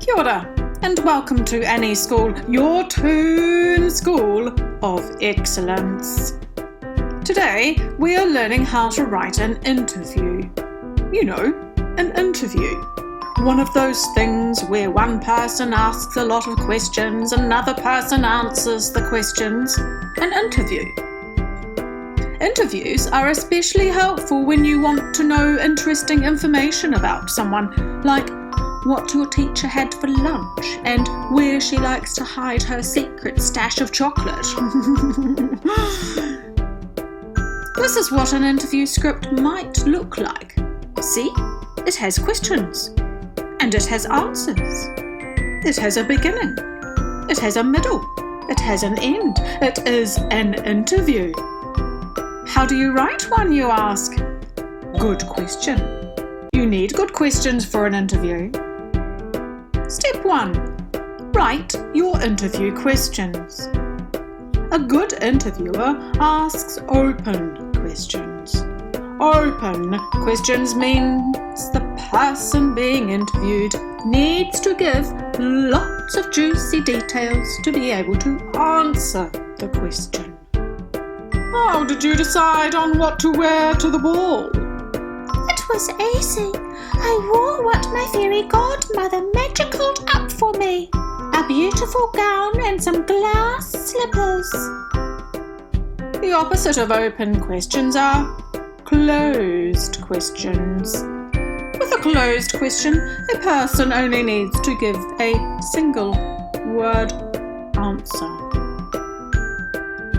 Kia ora, and welcome to ESOL, your Toon School of Excellence. Today, we are learning how to write an interview. You know, an interview. One of those things where one person asks a lot of questions, another person answers the questions. An interview. Interviews are especially helpful when you want to know interesting information about someone, like what your teacher had for lunch and where she likes to hide her secret stash of chocolate. This is what an interview script might look like. See? It has questions. And it has answers. It has a beginning. It has a middle. It has an end. It is an interview. How do you write one, you ask? Good question. You need good questions for an interview. Step 1. Write your interview questions. A good interviewer asks open questions. Open questions means the person being interviewed needs to give lots of juicy details to be able to answer the question. How did you decide on what to wear to the ball? It was easy. I wore what my fairy godmother magicaled up for me. A beautiful gown and some glass slippers. The opposite of open questions are closed questions. With a closed question, a person only needs to give a single word answer.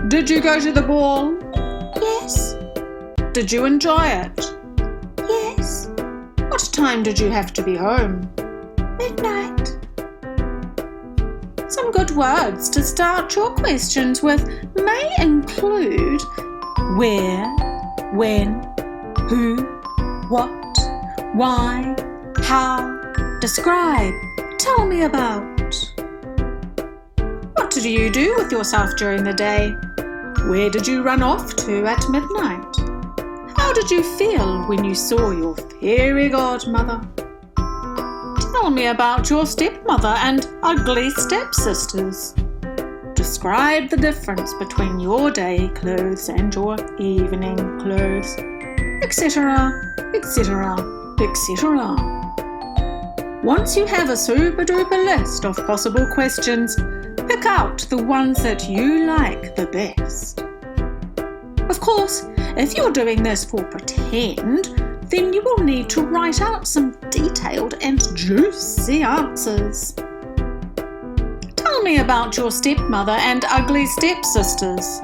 Did you go to the ball? Yes. Did you enjoy it? Yes. What time did you have to be home? Midnight. Some good words to start your questions with may include where, when, who, what, why, how, describe, tell me about. What did you do with yourself during the day? Where did you run off to at midnight? How did you feel when you saw your fairy godmother? Tell me about your stepmother and ugly stepsisters. Describe the difference between your day clothes and your evening clothes, etc., etc., etc. Once you have a super-duper list of possible questions, pick out the ones that you like the best. Of course, if you're doing this for pretend, then you will need to write out some detailed and juicy answers. Tell me about your stepmother and ugly stepsisters.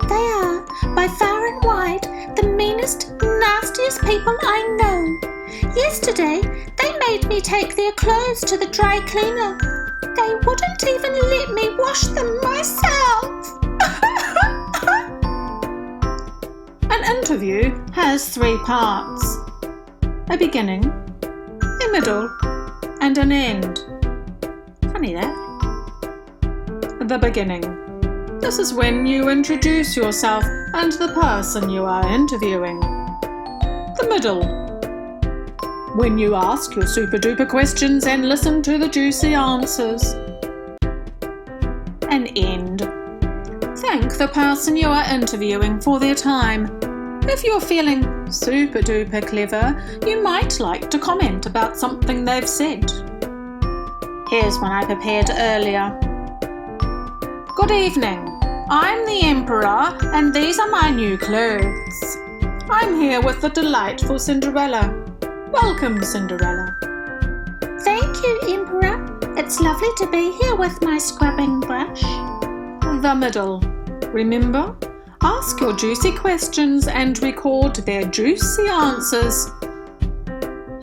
They are, by far and wide, the meanest, nastiest people I know. Yesterday, they made me take their clothes to the dry cleaner. They wouldn't even let me wash them myself. An interview has 3 parts: a beginning, a middle, and an end. Funny that. The beginning. This is when you introduce yourself and the person you are interviewing. The middle. When you ask your super-duper questions and listen to the juicy answers. An end. Thank the person you are interviewing for their time. If you're feeling super-duper clever, you might like to comment about something they've said. Here's one I prepared earlier. Good evening. I'm the Emperor and these are my new clothes. I'm here with the delightful Cinderella. Welcome, Cinderella. Thank you, Emperor. It's lovely to be here with my scrubbing brush. The middle. Remember? Ask your juicy questions and record their juicy answers.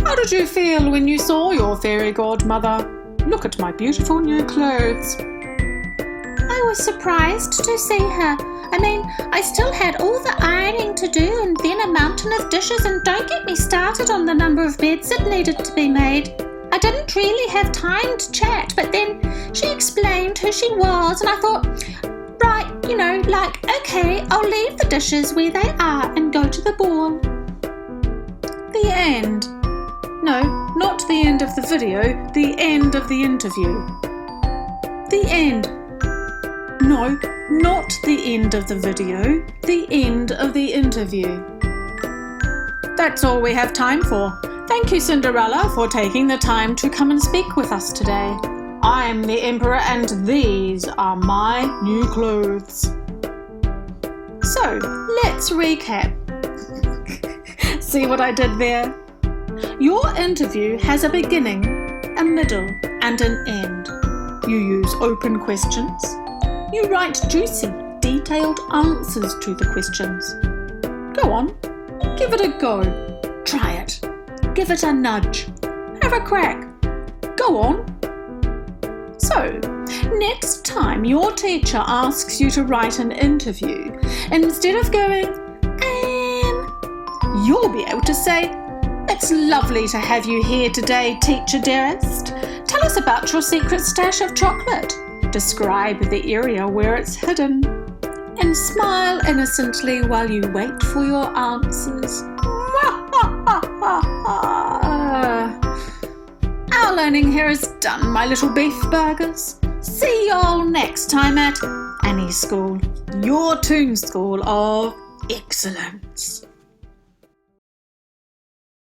How did you feel when you saw your fairy godmother? Look at my beautiful new clothes. I was surprised to see her. I still had all the ironing to do and then a mountain of dishes, and don't get me started on the number of beds that needed to be made. I didn't really have time to chat, but then she explained who she was and I thought, right, okay, I'll leave the dishes where they are and go to the ball. The end. No, Not the end of the video, the end of the interview. The end. No, not the end of the video, the end of the interview. That's all we have time for. Thank you, Cinderella, for taking the time to come and speak with us today. I'm the Emperor and these are my new clothes. So, let's recap. See what I did there? Your interview has a beginning, a middle, and an end. You use open questions. You write juicy, detailed answers to the questions. Go on, give it a go. Try it. Give it a nudge. Have a crack. Go on. So, next time your teacher asks you to write an interview, instead of going, you'll be able to say, "It's lovely to have you here today, teacher dearest. Tell us about your secret stash of chocolate. Describe the area where it's hidden." And smile innocently while you wait for your answers. Our learning here is done, my little beef burgers. See you all next time at Annie's School, your Toon School of Excellence.